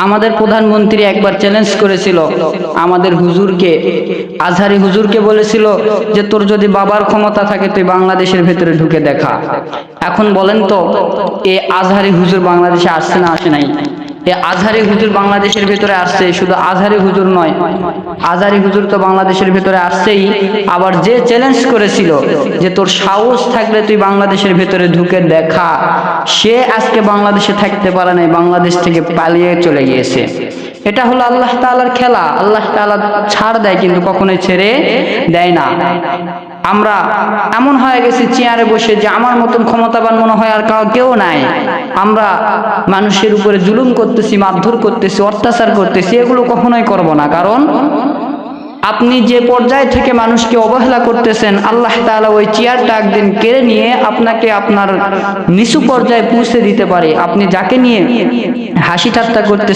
আমাদের প্রধানমন্ত্রী একবার চ্যালেঞ্জ করেছিল আমাদের হুজুরকে, আজহারি হুজুরকে বলেছিল যে তোর যদি বাবার ক্ষমতা থাকে তুই বাংলাদেশের ভেতরে ঢুকে দেখা। এখন বলেন তো এ আজহারি হুজুর বাংলাদেশে আসছে না আসে নাই? এ আজহারি হুজুর বাংলাদেশের ভেতরে আসছে, শুধু আজহারি হুজুর নয়, আজহারি হুজুর তো বাংলাদেশের ভেতরে আসছেই, আবার যে চ্যালেঞ্জ করেছিল যে তোর সাহস থাকলে তুই বাংলাদেশের ভেতরে ঢুকে দেখা, সে আজকে বাংলাদেশে থাকতে পারে নাই, বাংলাদেশ থেকে পালিয়ে চলে গিয়েছে। এটা হলো আল্লাহ তাআলার খেলা। আল্লাহ তাআলা ছাড় দেয় কিন্তু কখনোই ছেড়ে দেয় না। আমরা এমন হয়ে গেছি চেয়ারে বসে যে আমার মতন ক্ষমতাবান মনে হয় আর কেউ নাই। আমরা মানুষের উপরে জুলুম করতেছি, মারধর করতেছি, অত্যাচার করতেছি, এগুলো কখনোই করব না। কারণ আপনি যে পর্যায় থেকে মানুষকে অবহেলা করতেছেন, আল্লাহ তাআলা ওই চেয়ারটা একদিন কেড়ে নিয়ে আপনাকে আপনার নিচু পর্যায়ে পৌঁছে দিতে পারে। আপনি যাকে নিয়ে হাসি ঠাট্টা করতেছেন,